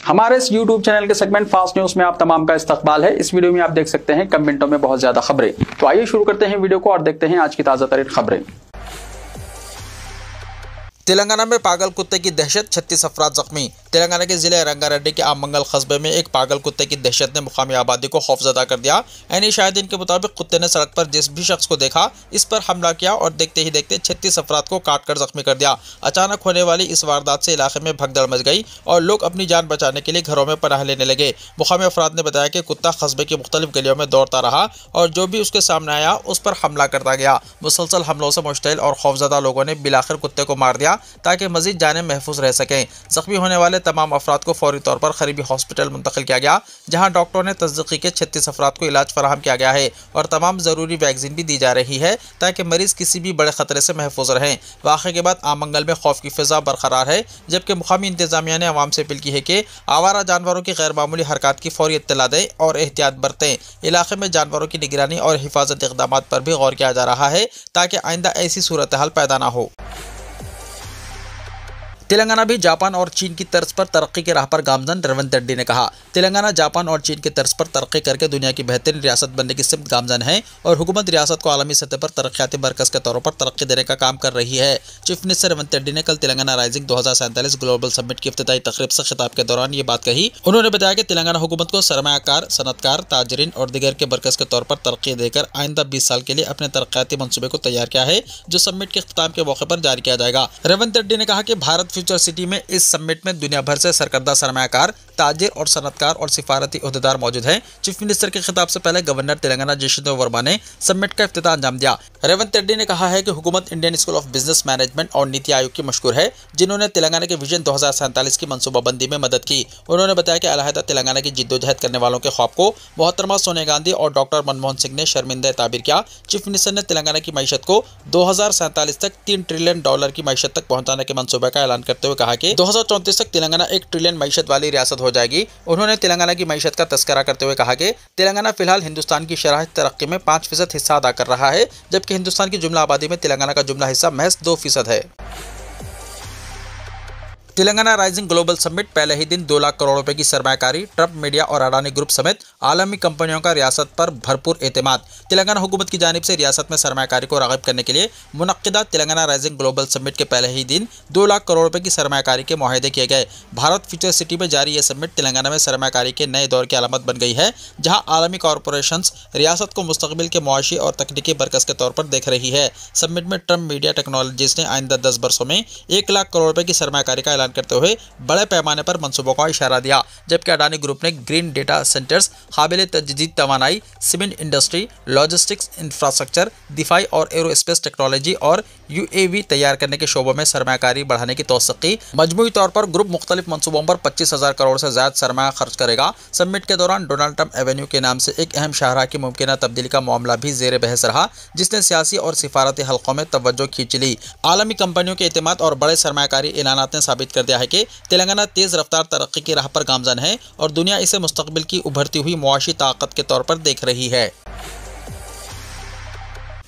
हमारे इस YouTube channel के सेगमेंट फास्ट न्यूज में आप तमाम का इस्तकबाल है। इस वीडियो में आप देख सकते हैं कम मिनटों में बहुत ज्यादा खबरें। तो आइए शुरू करते हैं वीडियो को और देखते हैं आज की ताजा तरीन खबरें। तेलंगाना में पागल कुत्ते की दहशत, 36 अफराद जख्मी। तेलंगाना के जिले रंगारेड्डी के आमंगल कस्बे में एक पागल कुत्ते की दहशत ने मुकामी आबादी को खौफजदा कर दिया। ऐनी शाहिदीन के मुताबिक कुत्ते ने सड़क पर जिस भी शख्स को देखा इस पर हमला किया और देखते ही देखते 36 अफराद को काट कर जख्मी कर दिया। अचानक होने वाली इस वारदात से इलाके में भगदड़ मच गई और लोग अपनी जान बचाने के लिए घरों में पनाह लेने लगे। मुकामी अफराद ने बताया कि कुत्ता कस्बे की मुख्तलिफ गलियों में दौड़ता रहा और जो भी उसके सामने आया उस पर हमला करता गया। मुसलसल हमलों से मुश्तइल और खौफजदा लोगों ने बिलाखिर कुत्ते को मार दिया ताकि मजीद जानें महफूज रह सकें। जख्मी होने वाले तमाम अफराद को फौरी तौर पर करीबी हॉस्पिटल मुंतकिल किया गया, जहां डॉक्टरों ने तस्दीकी के 36 अफराद को इलाज फराहम किया गया है और तमाम ज़रूरी वैक्सीन भी दी जा रही है ताकि मरीज किसी भी बड़े खतरे से महफूज रहें। वाक़े के बाद आमंगल में खौफ की फिजा बरकरार है, जबकि मुकामी इंतजामिया ने अवाम से अपील की है कि आवारा जानवरों की गैर मामूली हरकत की फौरी इत्तला दें और एहतियात बरतें। इलाके में जानवरों की निगरानी और हिफाजत इक़दाम पर भी गौर किया जा रहा है ताकि आइंदा ऐसी सूरत हाल पैदा ना हो। तेलंगाना भी जापान और चीन की तर्ज पर तरक्की के राह पर गामजन, रेवंत रेड्डी ने कहा। तेलंगाना जापान और चीन की तर्ज पर तरक्की करके दुनिया की बेहतरीन रियासत बनने की सिमत गामजन है और हुकूमत रियासत को आलमी सतह पर तरक्याती मरकज़ के तौर पर तरक्की देने का काम कर रही है। चीफ मिनिस्टर रेवंत रेड्डी ने कल तेलंगाना राइजिंग 2047 ग्लोबल समिट की इफ्तिताई तकरीब से खिताब के दौरान ये बात कही। उन्होंने बताया कि तेलंगाना हुकूमत को सरमायाकार, सनतकार, ताजरीन और दिगर के मरकज़ के तौर पर तरक्की देकर आइंदा 20 साल के लिए अपने तरक्याती मनसूबे को तैयार किया है, जो समिट के इख्तिताम के मौके पर जारी किया जाएगा। रेवंत रेड्डी ने कहा कि भारत फ्यूचर सिटी में इस समिट में दुनिया भर से सरकर्दा सरमायाकार, ताजिर और सनतकार और सिफारती ओहदेदार मौजूद हैं। चीफ मिनिस्टर के खिताब से पहले गवर्नर तेलंगाना जितेंद्र वर्मा ने समिट का इफ्तिताह अंजाम दिया। रेवंत रेड्डी ने कहा है कि हुकूमत Indian school of business management और नीति आयोग की मशहूर है, जिन्होंने तेलंगाना के विजन 2047 की मनसूबाबंदी में मदद की। उन्होंने बताया कि अलहदा तेलंगाना की जिद्दोजहद करने वालों के ख्वाब को मोहतरमा सोनिया गांधी और डॉक्टर मनमोहन सिंह ने शर्मिंदा ताबीर किया। चीफ मिनिस्टर ने तेलंगाना की मईशत को 2047 तक $3 ट्रिलियन की मईशत तक पहुंचाने के मनसूबे का ऐलान करते हुए कहा कि 2034 तक तेलंगाना 1 ट्रिलियन मईशत वाली रियासत हो जाएगी। उन्होंने तेलंगाना की मईशत का तस्करा करते हुए कहा कि तेलंगाना फिलहाल हिंदुस्तान की शरह तरक्की में 5% हिस्सा अदा कर रहा है, जबकि हिंदुस्तान की जुमला आबादी में तेलंगाना का जुमला हिस्सा महज 2% है। तेलंगाना राइजिंग ग्लोबल समिट पहले ही दिन 2 लाख करोड़ रुपए की सरमायाकारी, ट्रम्प मीडिया और अडानी ग्रुप समेत आलमी कंपनियों का रियासत पर भरपूर एतमाद। तेलंगाना हुकूमत की जानिब से रियासत में सरमायाकारी को राग़िब करने के लिए मुनक्किदा तेलंगाना राइजिंग ग्लोबल समिट के पहले ही दिन 2 लाख करोड़ रुपए की सरमायाकारी के मुआहदे किए गए। भारत फ्यूचर सिटी में जारी यह समिट तेलंगाना में सरमायाकारी के नए दौर की अलामत बन गई है, जहाँ आलमी कॉरपोरेशंस रियासत को मुस्तकबिल के मुआशी और तकनीकी मरकज़ के तौर पर देख रही है। समिट में ट्रम्प मीडिया टेक्नोलॉजीज ने आइंदा 10 बरसों में 1 लाख करोड़ रुपए की सरमायाकारी का ऐलान करते हुए बड़े पैमाने पर मंसूबों का इशारा दिया, जबकि अडानी ग्रुप ने ग्रीन डेटा सेंटर्स, काबिल तजदीद तवानाई, सीमेंट इंडस्ट्री, लॉजिस्टिक्स इंफ्रास्ट्रक्चर, दिफाई और एरोस्पेस टेक्नोलॉजी और UAV तैयार करने के शोबों में सरमायाकारी बढ़ाने की तौसीक़ की। मजमूई तौर पर ग्रुप मुख्तलिफ मंसूबों पर 25,000 करोड़ से ज़्यादा सरमाया खर्च करेगा। समिट के दौरान डोनाल्ड ट्रंप एवेन्यू के नाम से एक अहम शाहराह की मुमकिन तब्दीली का मामला भी ज़ेर बहस रहा, जिसने सियासी और सिफारती हल्कों में तवज्जो खींच ली। आलमी कंपनियों के एतमाद और बड़े सरमायाकारी ऐलानात ने साबित कर दिया है कि तेलंगाना तेज़ रफ्तार तरक्की की राह पर गामजन है और दुनिया इसे मुस्तकबिल की उभरती हुई मुआशी ताकत के तौर पर देख रही है।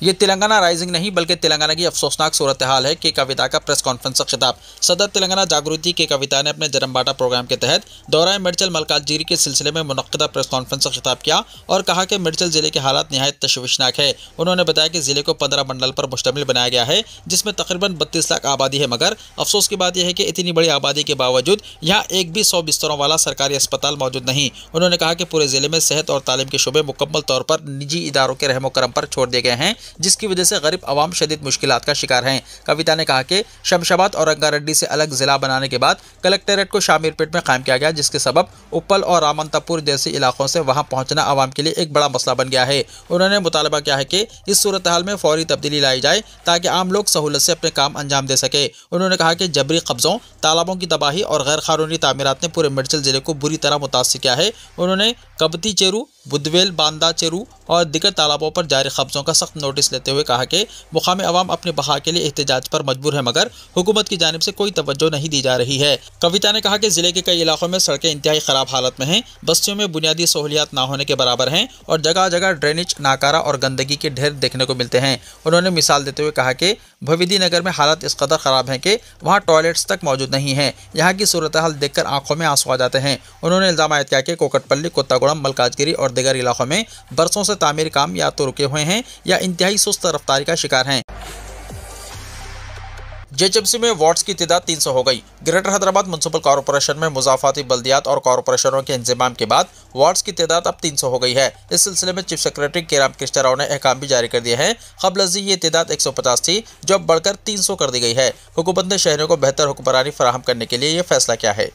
ये तेलंगाना राइजिंग नहीं बल्कि तेलंगाना की अफसोसनाक सूरत हाल है कि कविता का प्रेस कॉन्फ्रेंस से खिताब। सदर तेलंगाना जागृति के कविता ने अपने जन्मबाटा प्रोग्राम के तहत दौरा मिर्चल मलकाजीरी के सिलसिले में मुनक्किदा प्रेस कॉन्फ्रेंस से खिताब किया और कहा कि मिर्चल जिले के हालात निहायत तशवीशनाक है। उन्होंने बताया कि जिले को 15 मंडल पर मुश्तमिल बनाया गया है, जिसमें तकरीबन 32 लाख आबादी है, मगर अफसोस की बात यह है कि इतनी बड़ी आबादी के बावजूद यहाँ एक भी 100 बिस्तरों वाला सरकारी अस्पताल मौजूद नहीं। उन्होंने कहा कि पूरे जिले में सेहत और तालीम के शोबे मुकम्मल तौर पर निजी इदारों के रहमो करम पर छोड़ दिए गए हैं, जिसकी वजह से गरीब अवाम शदीद मुश्किलात का शिकार हैं। कविता ने कहा कि शमशाबाद और रंगारेड्डी से अलग जिला बनाने के बाद कलेक्टेरेट को शामीरपेट में कायम किया गया, जिसके सबब उप्पल और रामंतापुर जैसे इलाकों से वहां पहुंचना अवाम के लिए एक बड़ा मसला बन गया है। उन्होंने मुतालबा किया है कि इस सूरत हाल में फौरी तब्दीली लाई जाए ताकि आम लोग सहूलत से अपने काम अंजाम दे सके। उन्होंने कहा कि जबरी कब्जों, तालाबों की तबाही और गैर कानूनी तामीरात ने पूरे मिर्चल जिले को बुरी तरह मुतासिर किया है। उन्होंने कबती चेरू, बुदवेल, बांदा चेरू और दिगर तालाबों पर जारी कब्जों का सख्त नोटिस लेते हुए कहा कि मुकामी अवाम अपने बहा के लिए एहतजाज पर मजबूर है, मगर हुकूमत की जानिब से कोई तवज्जो नहीं दी जा रही है। कविता ने कहा कि जिले के कई इलाकों में सड़कें इंतहाई खराब हालत में हैं, बस्तियों में बुनियादी सहूलियात ना होने के बराबर हैं और जगह जगह ड्रेनेज, नाकारा और गंदगी के ढेर देखने को मिलते हैं। उन्होंने मिसाल देते हुए कहा कि भविदी नगर में हालत इस कदर खराब है कि वहाँ टॉयलेट्स तक मौजूद नहीं है। यहाँ की सूरत हाल देखकर आंखों में आंसू आ जाते हैं। उन्होंने इल्जाम आयद किया कि कोकटपल्ली, कोत्तागुड़म, मलकाजगिरी और दीगर इलाकों में बरसों से तामीर काम या तो रुके हुए हैं या इंतहाई सुस्त रफ्तारी का शिकार हैं। जेएचएमसी में वार्ड्स की तादाद 300 हो गई। ग्रेटर हैदराबाद म्युनिसिपल कॉर्पोरेशन में मुजाफाती बल्दियात और कॉर्पोरेशनों के इंतजाम के बाद वार्ड्स की तादाद अब 300 हो गई है। इस सिलसिले में चीफ सेक्रेटरी के राम कृष्ण राव ने अहकाम भी जारी कर दिए हैं। क़ब्ल ये तादाद 150 थी, जो अब बढ़कर 300 कर दी गई है। हुकूमत ने शहरियों को बेहतर हुक्मरानी फराहम करने के लिए यह फैसला किया है।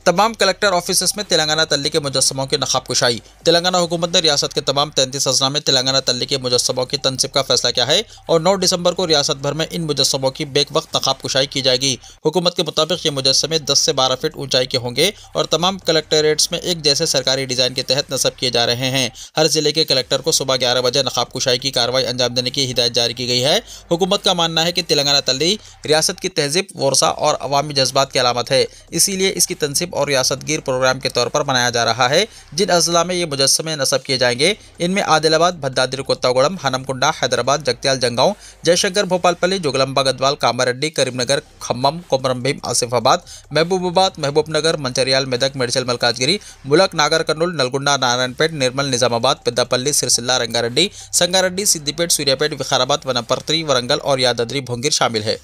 तमाम कलेक्टर ऑफिस में तेलंगाना तल्ली के मुजस्समों की नकाब कुशाई। तेलंगाना हुकूमत ने रियासत के तमाम 33 अजला में तेलंगाना तल्ली के मुजस्समों की तनसीब का फैसला किया है और 9 दिसंबर को रियासत भर में इन मुजस्समों की बेक वक्त नकाब कुशाई की जाएगी। हुकूमत के मुताबिक ये मुजस्समे 10 से 12 फीट ऊंचाई के होंगे और तमाम कलेक्टरेट्स में एक जैसे सरकारी डिज़ाइन के तहत नस्ब किए जा रहे हैं। हर जिले के कलेक्टर को सुबह 11 बजे नकाब कुशाई की कार्रवाई अंजाम देने की हिदायत जारी की गई है। हुकूमत का मानना है कि तेलंगाना तल्ली रियासत की तहजीब, वर्सा और अवामी जज्बात की अलामत है, इसीलिए इसकी तनसीब और रियासतगीर प्रोग्राम के तौर पर मनाया जा रहा है। जिन अजला में ये मुजस्समे नस्ब किए जाएंगे इनमें आदिलाबाद, भद्दाद्री कोत्तागुड़म, हनमकुंडा, हैदराबाद, जगत्याल जंगांव, जयशंकर भोपालपल्ली, जोगलंबा गद्वाल, कामारेड्डी, करीमनगर, खम्मम, कोमरमभीम, आसिफाबाद, महबूबाबाद, महबूबनगर, मंचरियाल, मेदक, मेडचल, मलकाजगिरी, मुलक, नागर कर्नूल, नलगुंडा, नारायणपेट, निर्मल, निजामाबाद, पेद्दापल्ली, सिरसिल्ला, रंगारेड्डी, संगारेड्डी, सिद्दीपेट, सूर्यापेट, विकाराबाद, वनपर्ती, वरंगल और यादाद्री भोंगिर शामिल है।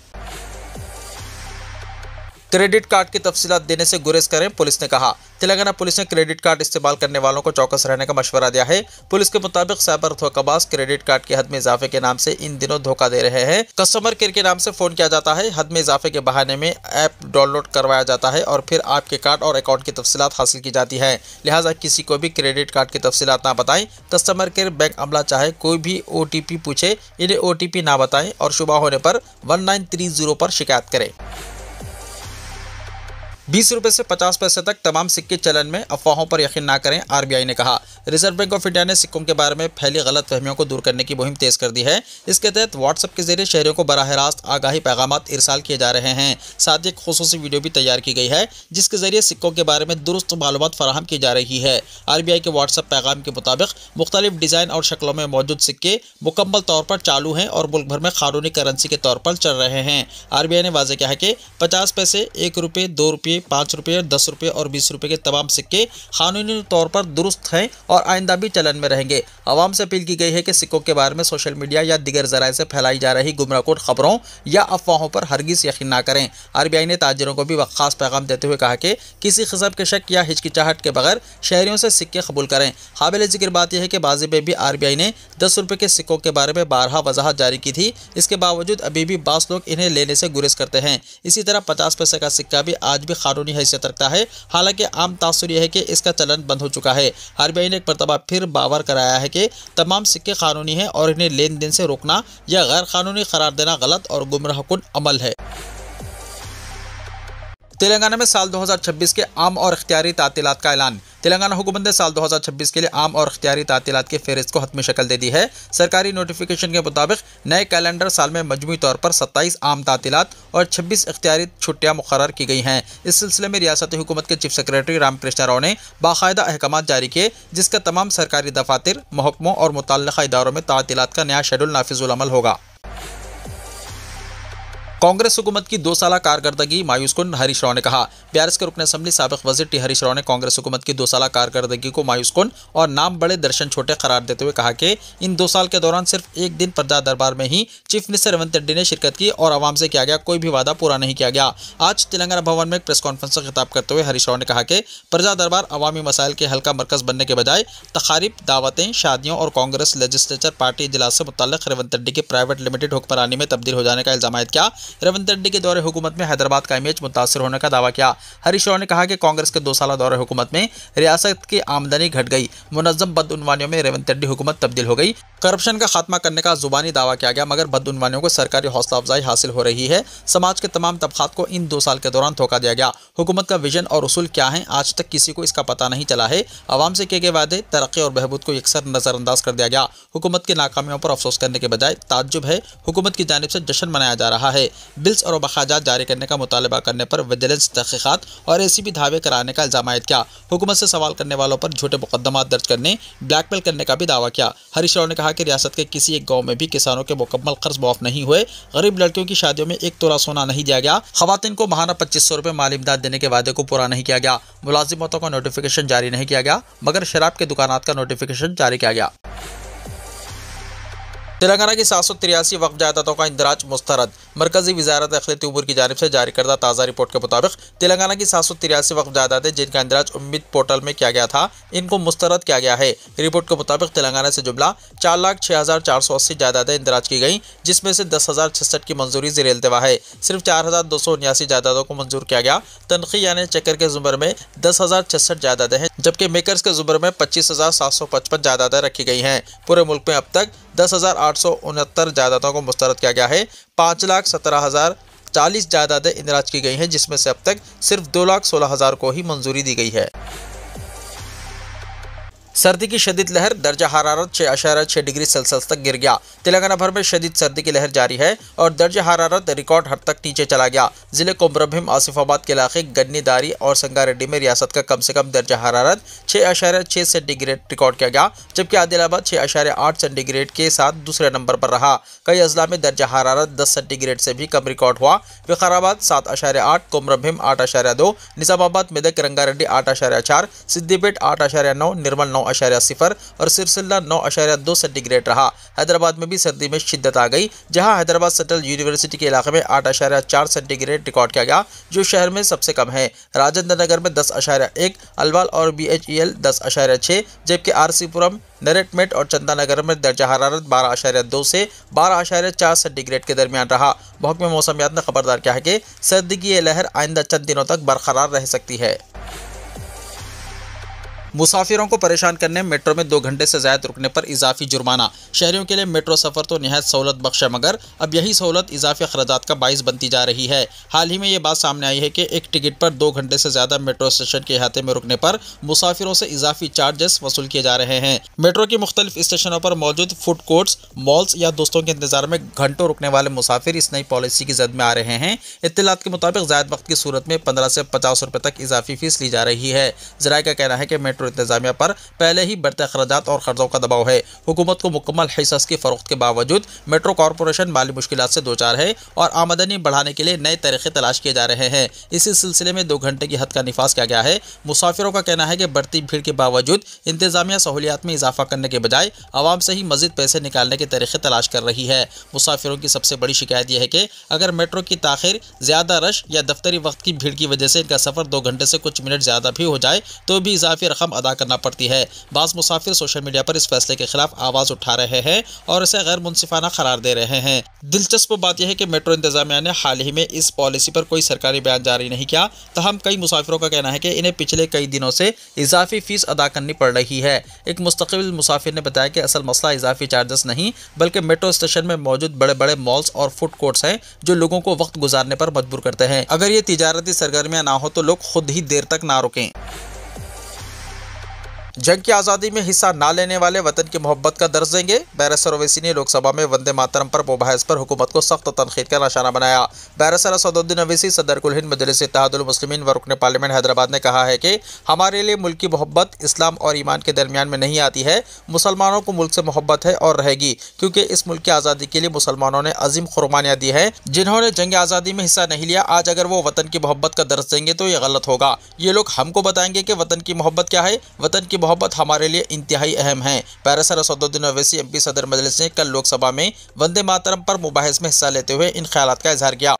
क्रेडिट कार्ड की तफसीलात देने से गुरेज करें, पुलिस ने कहा। तेलंगाना पुलिस ने क्रेडिट कार्ड इस्तेमाल करने वालों को चौकस रहने का मशवरा दिया है। पुलिस के मुताबिक साइबर धोखाबाज क्रेडिट कार्ड की हद में इजाफे के नाम से इन दिनों धोखा दे रहे हैं। कस्टमर केयर के नाम से फोन किया जाता है, हद में इजाफे के बहाने में ऐप डाउनलोड करवाया जाता है और फिर आपके कार्ड और अकाउंट की तफसीलात हासिल की जाती है। लिहाजा किसी को भी क्रेडिट कार्ड की तफसीलात ना बताएं। कस्टमर केयर बैंक अमला चाहे कोई भी OTP पूछे, इन्हें OTP ना बताएं और शुबा होने पर 1930 पर शिकायत करें। 20 रुपए से 50 पैसे तक तमाम सिक्के चलन में अफवाहों पर यकीन ना करें, RBI ने कहा। रिजर्व बैंक ऑफ इंडिया ने सिक्कों के बारे में फैली गलत फहमियों को दूर करने की मुहिम तेज कर दी है। इसके तहत व्हाट्सएप के जरिए शहरियों को बराह रास्त आगाही पैगामात इरसाल किए जा रहे हैं। साथ ही एक खुसूसी वीडियो भी तैयार की गई है जिसके जरिए सिक्कों के बारे में दुरुस्त मालूमात फराहम की जा रही है। RBI के व्हाट्सएप पैगाम के मुताबिक मुख्तलिफ डिज़ाइन और शक्लों में मौजूद सिक्के मुकम्मल तौर पर चालू हैं और मुल्क भर में कानूनी करेंसी के तौर पर चल रहे हैं। RBI ने वाज़ेह किया है कि 50 पैसे, 1 रुपये, 2 रुपये, 5 रुपये, 10 रुपये और 20 रुपये के तमाम सिक्के कानूनी तौर पर दुरुस्त हैं और आइंदा भी चलन में रहेंगे। आवाम से अपील की गई है कि सिक्कों के बारे में सोशल मीडिया या दीगर जराए से फैलाई जा रही गुमराहकुन खबरों या अफवाहों पर हरगिज़ यकीन ना करें। RBI ने ताजिरों को भी खास पैगाम देते हुए कहा कि किसी किस्म के शक या हिचकिचाहट के बगैर शहरियों से सिक्के कबूल करें। काबिल जिक्र बात यह है कि बाज़ी में भी RBI ने 10 रुपये के सिक्कों के बारे में बारहा वजाहत जारी की थी। इसके बावजूद अभी भी बास लोग इन्हें लेने से गुरेज करते हैं। इसी तरह 50 पैसे का सिक्का भी आज भी कानूनी हैसियत रखता है। हालांकि आम तासुर यह है कि इसका चलन बंद हो चुका है। RBI ने एक मरतबा फिर बावर कराया है कि तमाम सिक्के कानूनी हैं और इन्हें लेन देन से रोकना या गैर कानूनी करार देना गलत और गुमराहकुन अमल है। तेलंगाना में साल 2026 के आम और इख्तियारी तातीलात का ऐलान। तेलंगाना हुकूमत ने साल 2026 के लिए आम और इख्तियारी तातीलात की फहरिस्त को हतमी शक्ल दे दी है। सरकारी नोटिफिकेशन के मुताबिक नए कैलेंडर साल में मजमूई तौर पर 27 आम तातीलात और 26 इख्तियारी छुट्टियां मुकर्रर की गई हैं। इस सिलसिले में रियासती हुकूमत के चीफ सेक्रेटरी राम कृष्ण राव ने बाकायदा अहकाम जारी किए जिसका तमाम सरकारी दफातर, महकमों और मुतल्लिका इदारों में तातीलात का नया शेड्यूल नाफिजुल अमल होगा। कांग्रेस हुकूमत की 2 साला कारकर्दगी मायूसकुन, हरीश राव ने कहा। BRS के रुकन असम्बली साबिक वज़ीर टी हरीश राव ने कांग्रेस हुकूमत की 2 साला कारकर्दगी को मायूसकुन और नाम बड़े दर्शन छोटे करार देते हुए कहा कि इन 2 साल के दौरान सिर्फ एक दिन प्रजा दरबार में ही चीफ मिनिस्टर रेवंत रेड्डी ने शिरकत की और आवाम से किया गया कोई भी वादा पूरा नहीं किया गया। आज तेलंगाना भवन में एक प्रेस कॉन्फ्रेंस से खिताब करते हुए हरीश राव ने कहा कि प्रजा दरबार अवामी मसाइल के हल का मरकज बनने के बजाय तकारीब, दावतें, शादियों और कांग्रेस लेजिस्लेचर पार्टी इजलास से मुतल्लिक रेवंत रेड्डी के प्राइवेट लिमिटेड हुक्मरानी में तब्दील हो जाने का इल्जाम आयद किया। रेवंत रेड्डी के दौरे हुकूमत में हैदराबाद का इमेज मुतासर होने का दावा किया। हरीश राव ने कहा कि कांग्रेस के 2 साल दौरे हुकूमत में रियासत की आमदनी घट गई, मुनज़्ज़म बदउनवानियों में रेवंत रेड्डी हुकूमत तब्दील हो गई, करप्शन का खात्मा करने का जुबानी दावा किया गया मगर बदउनवानियों को सरकारी हौसला अफजाई हासिल हो रही है। समाज के तमाम तबकात को इन 2 साल के दौरान धोखा दिया गया। हुकूमत का विजन और उसूल क्या है आज तक किसी को इसका पता नहीं चला है। आवाम से किए गए वादे, तरक्की और बहबूद को यकसर नज़रअंदाज कर दिया गया। हुकूमत की नाकामियों पर अफसोस करने के बजाय ताज्जुब है, हुकूमत की जानिब से जश्न मनाया जा रहा है। बिल्स और बखाजात जारी करने का मुतालबा करने पर विजिलेंस तहकीकात और एसीबी धावे कराने का इल्जाम आयद किया। हुकूमत से सवाल करने वालों पर झूठे मुकदमात दर्ज करने, ब्लैकमेल करने का भी दावा किया। हरीश राव ने कहा कि रियासत के किसी एक गाँव में भी किसानों के मुकम्मल कर्ज माफ नहीं हुए, गरीब लड़कियों की शादियों में 1 तोला सोना नहीं दिया गया, खवातीन को माहाना 2500 रुपए माली इमदाद देने के वादे को पूरा नहीं किया गया, मुलाजिमतों का नोटिफिकेशन जारी नहीं किया गया, मगर शराब के दुकानात का नोटिफिकेशन जारी किया गया। तेलंगाना की 783 वक्फ जायदादों का इंदराज मुस्तरद। मरकजी वजारत अखिलती उमूर की जानिब से जारी करदा ताज़ा रिपोर्ट के मुताबिक तेलंगाना की 783 वक्फ जायदादें जिनका इंदराज उम्मीद पोर्टल में किया गया था, इनको मुस्तरद किया गया है। रिपोर्ट के मुताबिक तेलंगाना से जुमला 4,06,480 जायदादें इंदराज की गई, जिसमें से 10,066 की मंजूरी ज़ेर इल्तवा है। सिर्फ 4,279 जायदादों को मंजूर किया गया। तनखी यानी चक्कर के ज़ुमर में 10,066 जायदादें हैं, जबकि मेकर्स के ज़ुमर में 25,755 जायदादें रखी गई हैं। पूरे मुल्क में अब तक 10,869 जायदादों को मुस्तरद किया गया है। 5,17,040 जायदादें इंदराज की गई हैं, जिसमें से अब तक सिर्फ 2,16,000 को ही मंजूरी दी गई है। सर्दी की शदीद लहर, दर्जा हरारत 6.6 डिग्री सेल्सियस तक गिर गया। तेलंगाना भर में शदीद सर्दी की लहर जारी है और दर्जा हरारत रिकॉर्ड हद तक नीचे चला गया। जिले कोमरभीम, आसिफाबाद के इलाके गन्नी, दारी और संगारेड्डी में रियासत का कम से कम दर्जा हरारत 6.6 सेंटीग्रेड रिकॉर्ड किया गया, जबकि आदिलाबाद 6.8 सेंटीग्रेड के साथ दूसरे नंबर पर रहा। कई अजला में दर्जा हरारत 10 सेंटीग्रेड से भी कम रिकॉर्ड हुआ। विकाराबाद 7.8, कोमरभीम 8.2, निजामाबाद, मेदक, रंगारेड्डी 8.4, सिद्दीपेट 8.9, निर्मल 9.0 और सिरसिल्ला 9.2 सेंटीग्रेड रहा। हैदराबाद में भी सर्दी में शिद्दत आ गई, जहां हैदराबाद सेंट्रल यूनिवर्सिटी के इलाके में 8.4 सेंटीग्रेड रिकॉर्ड किया गया, जो शहर में सबसे कम है। राजेंद्र नगर में 10.1, अलवाल और BHEL 10.6, जबकि आरसीपुरम, नरेटमेट और चंदानगर में दर्जा हरारत 12.2 से 12.4 सेंटीग्रेड के दरमियान रहा। महकमे मौसमियात ने खबरदार किया है कि सर्दी की यह लहर आइंदा चंद दिनों तक बरकरार रह सकती है। मुसाफिरों को परेशान करने मेट्रो में 2 घंटे से ज़्यादा रुकने पर इजाफी जुर्माना। शहरियों के लिए मेट्रो सफ़र तो निहायत सहूलत बख्श है, मगर अब यही सहूलत इजाफी अखराजात का बाइस बनती जा रही है। हाल ही में ये बात सामने आई है कि एक टिकट पर 2 घंटे से ज़्यादा मेट्रो स्टेशन के अहाते में रुकने पर मुसाफिरों से इजाफी चार्जेस वसूल किए जा रहे हैं। मेट्रो की मुख्तलिफ स्टेशनों पर मौजूद फूड कोर्ट्स, मॉल्स या दोस्तों के इंतजार में घंटों रुकने वाले मुसाफिर इस नई पॉलिसी की जद में आ रहे हैं। इत्तलात के मुताबिक ज़ायद वक्त की सूरत में 15 से 50 रुपये तक इजाफी फीस ली जा रही है। ज़राए का कहना है कि मेट्रो इंतजामिया पर पहले ही बढ़ते अखराजात और खर्चों का दबाव है। हुकूमत को मुकम्मल हिस्स की फरोख्त के बावजूद मेट्रो कॉरपोरेशन माली मुश्किलात से दो चार है और आमदनी बढ़ाने के लिए नए तरीके तलाश किए जा रहे हैं। इसी सिलसिले में 2 घंटे की हद का निफाज किया गया है। मुसाफिरों का कहना है कि बढ़ती भीड़ के बावजूद इंतजामिया सहूलियात में इजाफा करने के बजाय आवाम से ही मजीद पैसे निकालने के तरीके तलाश कर रही है। मुसाफिरों की सबसे बड़ी शिकायत यह है कि अगर मेट्रो की ताखिर, ज़्यादा रश या दफ्तरी वक्त की भीड़ की वजह से इनका सफ़र 2 घंटे से कुछ मिनट ज़्यादा भी हो जाए तो भी इजाफी रकम अदा करना पड़ती है। बाज़ मुसाफिर सोशल मीडिया पर इस फैसले के खिलाफ आवाज़ उठा रहे हैं और इसे गैर मुनसिफाना करार दे रहे हैं। दिलचस्प बात यह है कि मेट्रो इंतजामिया ने हाल ही में इस पॉलिसी पर कोई सरकारी बयान जारी नहीं किया, तहम कई मुसाफिरों का कहना है कि इन्हें पिछले कई दिनों से इजाफी फीस अदा करनी पड़ रही है। एक मुस्तकिल मुसाफिर ने बताया कि असल मसला इजाफी चार्जेस नहीं, बल्कि मेट्रो स्टेशन में मौजूद बड़े बड़े मॉल्स और फूड कोर्ट्स हैं जो लोगों को वक्त गुजारने पर मजबूर करते हैं। अगर ये तिजारती सरगर्मियां ना हो तो लोग खुद ही देर तक ना रुकें। जंग की आज़ादी में हिस्सा ना लेने वाले वतन की मोहब्बत का दर्ज देंगे। बैरिस्टर ओवैसी ने लोकसभा में वंदे मातरम पर मुबाहिस पर हुकूमत को सख्त तनकीद का निशाना बनाया। बैरिस्टर असदुद्दीन ओवैसी, सदर कुल हिंद मजलिस इत्तेहादुल मुस्लिमीन व रुकन पार्लियामेंट हैदराबाद ने कहा है कि हमारे लिए मुल्क की मोहब्बत इस्लाम और ईमान के दरमियान में नहीं आती है। मुसलमानों को मुल्क से मोहब्बत है और रहेगी, क्योंकि इस मुल्क की आज़ादी के लिए मुसलमानों ने अजीम कुर्बानियाँ दी हैं। जिन्होंने जंग आज़ादी में हिस्सा नहीं लिया, आज अगर वो वतन की मोहब्बत का दर्ज देंगे तो ये गलत होगा। ये लोग हमको बताएंगे कि वतन की मोहब्बत क्या है। वतन की मोहब्बत हमारे लिए इंतहाई अहम है। बैरिस्टर असदुद्दीन ओवैसी MP सदर मजलिस ने कल लोकसभा में वंदे मातरम पर मुबाहिस में हिस्सा लेते हुए इन ख्यालात का इजहार किया।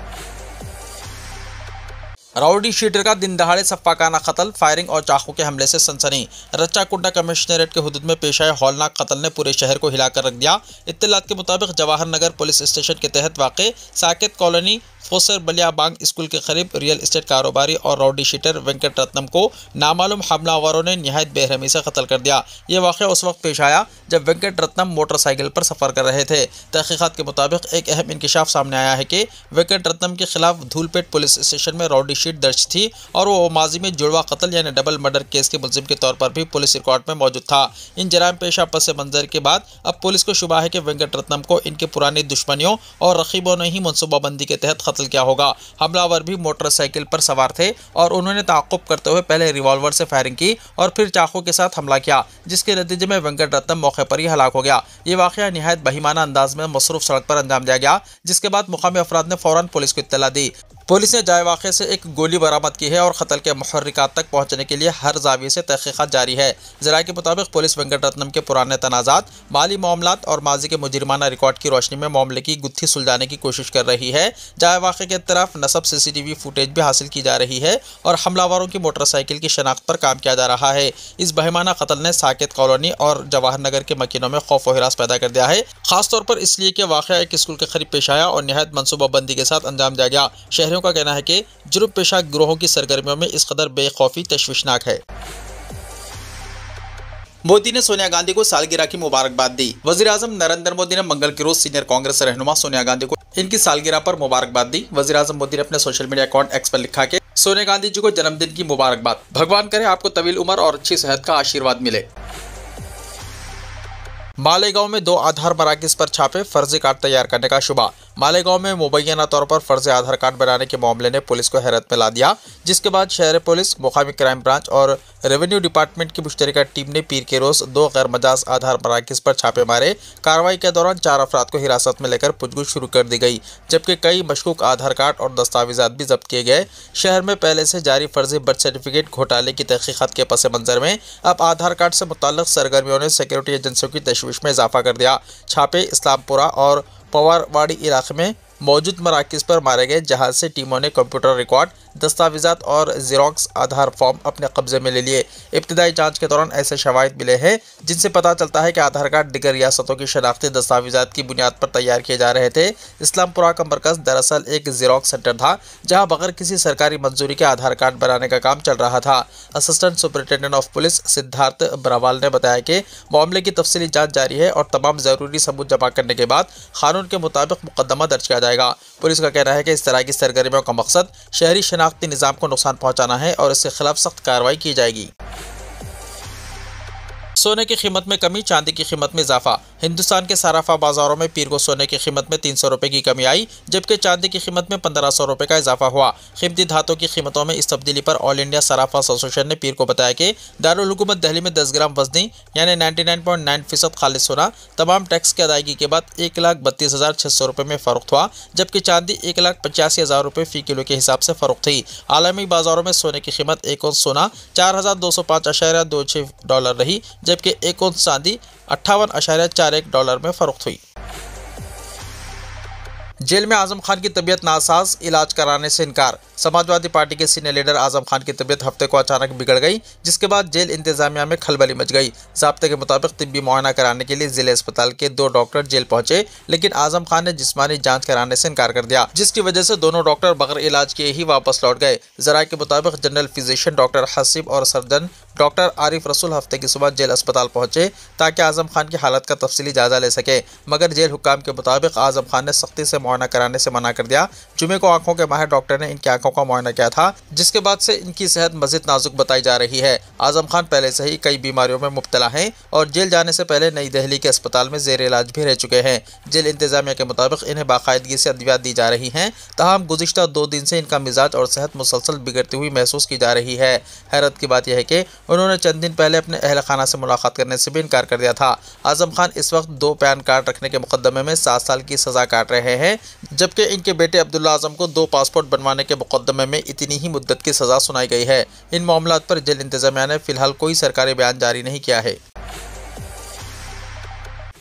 राउडी शीटर का दिन दहाड़े सफ़ाकाना कत्ल, फायरिंग और चाकू के हमले से सनसनी। रच्चाकुंडा कमिश्नरेट के हुदूद में पेश आए हौलनाक कत्ल ने पूरे शहर को हिलाकर रख दिया। इत्तलात के मुताबिक जवाहर नगर पुलिस स्टेशन के तहत वाक़े साकेत कॉलोनी फोसर बलियाबांग स्कूल के करीब रियल एस्टेट कारोबारी और राउडी शीटर वेंकट रत्नम को नामालूम हमलावरों ने निहायत बेरहमी से कत्ल कर दिया। ये वाक़या उस वक्त पेश आया जब वेंकट रत्नम मोटरसाइकिल पर सफ़र कर रहे थे। तहकीकात के मुताबिक एक अहम इंकिशाफ सामने आया है कि वेंकट रत्नम के खिलाफ धूलपेट पुलिस स्टेशन में राउडी शीट दर्ज थी और वो माजी में जुड़वा कत्ल यानी डबल मर्डर केस के मुलजिम के तौर पर भी पुलिस रिकॉर्ड में मौजूद था। इन जराइम पेशा पस मंजर के बाद अब पुलिस को शुबा है कि वेंकट रत्नम को इनके पुरानी दुश्मनियों और रकीबों ने ही मनसूबाबंदी के तहत कत्ल किया होगा। हमलावर भी मोटरसाइकिल पर सवार थे और उन्होंने ताक़ुब करते हुए पहले रिवॉल्वर से फायरिंग की और फिर चाकू के साथ हमला किया, जिसके नतीजे में वेंकट रत्नम मौके पर ही हलाक हो गया। ये वाक़या निहायत बहिमाना अंदाज में मसरूफ सड़क पर अंजाम दिया गया, जिसके बाद मुकामी अफराद ने फौरन पुलिस को इत्तला दी। पुलिस ने जाए वाक़े से एक गोली बरामद की है और कत्ल के मुहर्रिकात तक पहुंचने के लिए हर जाविये से तहक़ीक़ात जारी है। ज़राए के मुताबिक पुलिस वेंकट रत्नम के पुराने तनाज़ात, माली मामलात और माजी के मुजरिमाना रिकॉर्ड की रोशनी में मामले की गुत्थी सुलझाने की कोशिश कर रही है। जाए वाक़े के तरफ नस्ब CCTV फुटेज भी हासिल की जा रही है और हमलावरों की मोटरसाइकिल की शनाख्त पर काम किया जा रहा है। इस बहिमाना कत्ल ने साकेत कॉलोनी और जवाहर नगर के मकीनों में खौफ और हिरास पैदा कर दिया है, खासतौर पर इसलिए कि वाक़या एक स्कूल के करीब पेश आया और निहायत मनसूबाबंदी के साथ अंजाम दिया गया। शहरियों का कहना है कि जुर्म पेशा गिरोहों की सरगर्मियों में इस कदर बेखौफी तशवीशनाक है। मोदी ने सोनिया गांधी को सालगिरह की मुबारकबाद दी। वज़ीर-ए-आज़म नरेंद्र मोदी ने मंगल के रोज सीनियर कांग्रेस रहनुमा सोनिया गांधी को इनकी सालगिरह पर मुबारकबाद दी। वज़ीर-ए-आज़म मोदी ने अपने सोशल मीडिया अकाउंट एक्स पर लिखा कि सोनिया गांधी जी को जन्मदिन की मुबारकबाद। भगवान करे आपको तवील उम्र और अच्छी सेहत का आशीर्वाद मिले। मालेगांव में 2 आधार मराकिज़ पर छापे, फर्जी कार्ड तैयार करने का शुबा। मालेगांव में मुबैना तौर पर फर्जी आधार कार्ड बनाने के मामले ने पुलिस को हैरत में ला दिया, जिसके बाद शहर पुलिस, मुकामी क्राइम ब्रांच और रेवेन्यू डिपार्टमेंट की मुश्तरका टीम ने पीर के रोज 2 गैर मजाज आधार मराकिज़ पर छापे मारे। कार्रवाई के दौरान 4 अफराद को हिरासत में लेकर पूछगछ शुरू कर दी गई, जबकि कई मशकूक आधार कार्ड और दस्तावेजात भी जब्त किए गए। शहर में पहले से जारी फर्जी बर्थ सर्टिफिकेट घोटाले की तहकीकात के पस मंजर में अब आधार कार्ड से मुताल्लिक सरगर्मियों ने सिक्योरिटी एजेंसियों की तशवीश में इजाफा कर दिया। छापे इस्लामपुरा और पवारवाड़ी इलाके में मौजूद मराकिज़ पर मारे गए, जहां से टीमों ने कंप्यूटर रिकॉर्ड, दस्तावेजात और ज़ेरॉक्स आधार फॉर्म अपने कब्जे में ले लिए। इब्तिदाई जांच के दौरान ऐसे शवाहिद मिले हैं जिनसे पता चलता है कि आधार कार्ड दिगर रियासतों की शनाख्ती दस्तावेजात की बुनियाद पर तैयार किए जा रहे थे। इस्लामपुरा का मरकज़ दरअसल एक ज़ेरॉक्स सेंटर था, जहाँ बगैर किसी सरकारी मंजूरी के आधार कार्ड बनाने का काम चल रहा था। Assistant superintendent of police Siddharth Brawal ने बताया कि मामले की तफसीली जाँच जारी है और तमाम ज़रूरी सबूत जमा करने के बाद कानून के मुताबिक मुकदमा दर्ज किया जाएगा। पुलिस का कहना है कि इस तरह की सरगर्मियों का मकसद शहरी शनाख्ती निज़ाम को नुकसान पहुंचाना है और इसके खिलाफ सख्त कार्रवाई की जाएगी। सोने की कीमत में कमी, चांदी की कीमत में इजाफा। हिंदुस्तान के सराफा बाजारों में पीर को सोने की कीमत में 300 रुपये की कमी आई, जबकि चांदी की कीमत में 1500 रुपये का इजाफा हुआ। कीमती धातों की कीमतों में इस तब्दीली पर ऑल इंडिया सराफा एसोसिएशन ने पीर को बताया कि दारुल हुकूमत दिल्ली में 10 ग्राम वजनी यानी 99.9% खालिद सोना तमाम टैक्स की अदायगी के बाद 1,32,600 रुपये में फरोख्त हुआ, जबकि चांदी 1,85,000 रुपये फ़ी किलो के हिसाब से फरोख्त थी। आलमी बाजारों में सोने की कीमत 1 औंस सोना $4,205.26 रही, जबकि 1 औंस चांदी $58.41 में फरोख्त हुई। जेल में आजम खान की तबीयत नासाज, इलाज कराने से इनकार। समाजवादी पार्टी के सीनियर लीडर आजम खान की तबीयत हफ्ते को अचानक बिगड़ गई, जिसके बाद जेल इंतजामिया में खलबली मच गई। ज़ाब्ते के मुताबिक तिब्बी मुआयना कराने के लिए जिले अस्पताल के 2 डॉक्टर जेल पहुंचे, लेकिन आजम खान ने जिस्मानी जांच कराने से इनकार कर दिया, जिसकी वजह से दोनों डॉक्टर बगैर इलाज किए ही वापस लौट गए। ज़राए के मुताबिक जनरल फिजिशियन डॉक्टर हसीब और सर्जन डॉक्टर आरिफ रसूल हफ्ते की सुबह जेल अस्पताल पहुंचे ताकि आजम खान की हालत का तफसीली जायजा ले सके, मगर जेल हुक्काम के मुताबिक आजम खान ने सख्ती से मुआयना कराने से मना कर दिया। जुमे को आंखों के माहिर डॉक्टर ने इनकी आंखों का मुआयना किया था, जिसके बाद से इनकी सेहत मजीद नाजुक बताई जा रही है। आजम खान पहले से ही कई बीमारियों में मुब्तला हैं और जेल जाने से पहले नई दिल्ली के अस्पताल में जेर इलाज भी रह चुके हैं। जेल इंतजामिया के मुताबिक इन्हें बाकायदगी से अद्वियात दी जा रही हैं, तहम गुज़िश्ता 2 दिन से इनका मिजाज और सेहत मुसलसल बिगड़ती हुई महसूस की जा रही है। हैरत की बात यह है कि उन्होंने चंद दिन पहले अपने अहल खाना से मुलाकात करने से भी इनकार कर दिया था। आजम खान इस वक्त 2 पैन कार्ड रखने के मुकदमे में 7 साल की सजा काट रहे हैं, जबकि इनके बेटे अब्दुल्ला आजम को 2 पासपोर्ट बनवाने के मुकदमे में इतनी ही मुद्दत की सजा सुनाई गई है। इन मामलात पर जेल इंतजामिया ने फिलहाल कोई सरकारी बयान जारी नहीं किया है।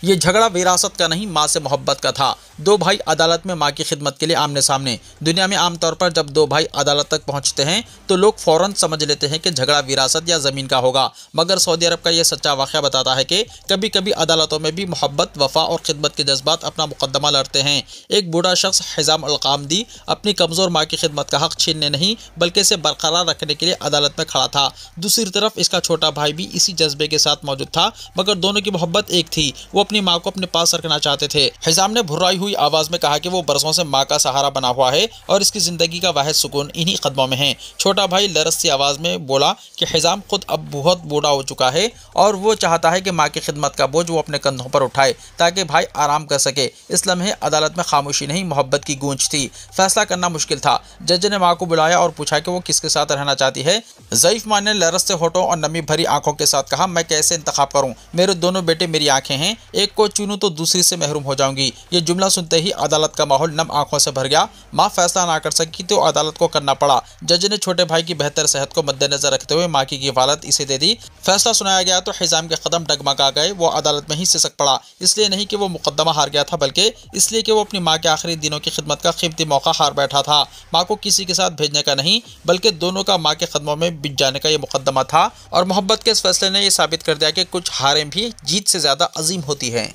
ये झगड़ा विरासत का नहीं, माँ से मोहब्बत का था। 2 भाई अदालत में माँ की खिदमत के लिए आमने सामने। दुनिया में आमतौर पर जब 2 भाई अदालत तक पहुँचते हैं तो लोग फ़ौरन समझ लेते हैं कि झगड़ा विरासत या ज़मीन का होगा, मगर सऊदी अरब का ये सच्चा वाक़या बताता है कि कभी कभी अदालतों में भी मोहब्बत, वफ़ा और खिदमत के जज्बात अपना मुकदमा लड़ते हैं। एक बूढ़ा शख्स हिजाम अल कामदी अपनी कमज़ोर माँ की खिदमत का हक़ छीनने नहीं बल्कि इसे बरकरार रखने के लिए अदालत में खड़ा था। दूसरी तरफ इसका छोटा भाई भी इसी जज्बे के साथ मौजूद था, मगर दोनों की मोहब्बत एक थी, वो अपनी माँ को अपने पास रखना चाहते थे। हिजाम ने भुर्राई हुई आवाज में कहा कि वो बरसों से माँ का सहारा बना हुआ है और इसकी जिंदगी का वाहिद सुकून इन्हीं कदमों में है। छोटा भाई लरस सी आवाज में बोला कि हिजाम खुद अब बहुत बूढ़ा हो चुका है और वो चाहता है कि माँ की खिदमत का बोझ वो अपने कंधों पर उठाए ताकि भाई आराम कर सके। इस लम्हे अदालत में खामोशी नहीं, मोहब्बत की गूंज थी। फैसला करना मुश्किल था। जज ने माँ को बुलाया और पूछा कि वो किसके साथ रहना चाहती है। ज़ईफ माँ ने लरस से होठों और नमी भरी आंखों के साथ कहा, मैं कैसे इंतखाब करूं? मेरे दोनों बेटे मेरी आंखें हैं, एक को चुनूं तो दूसरी से महरूम हो जाऊंगी। ये जुमला सुनते ही अदालत का माहौल नम आंखों से भर गया। माँ फैसला ना कर सकी तो अदालत को करना पड़ा। जज ने छोटे भाई की बेहतर सेहत को मद्देनजर रखते हुए माँ की किफालत इसे दे दी। फैसला सुनाया गया तो हिजाम के कदम डगमगा गए। वो अदालत में ही सिसक पड़ा, इसलिए नहीं कि वो मुकदमा हार गया था, बल्कि इसलिए कि वो अपनी माँ के आखिरी दिनों की खिदमत का कीमती मौका हार बैठा था। माँ को किसी के साथ भेजने का नहीं, बल्कि दोनों का माँ के कदमों में बिछ जाने का ये मुकदमा था। और मोहब्बत के इस फैसले ने यह साबित कर दिया कि कुछ हारें भी जीत से ज्यादा अजीम होती हैं।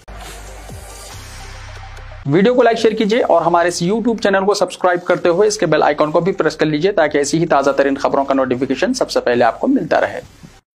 वीडियो को लाइक शेयर कीजिए और हमारे इस YouTube चैनल को सब्सक्राइब करते हुए इसके बेल आइकॉन को भी प्रेस कर लीजिए ताकि ऐसी ही ताज़ा तरीन खबरों का नोटिफिकेशन सबसे पहले आपको मिलता रहे।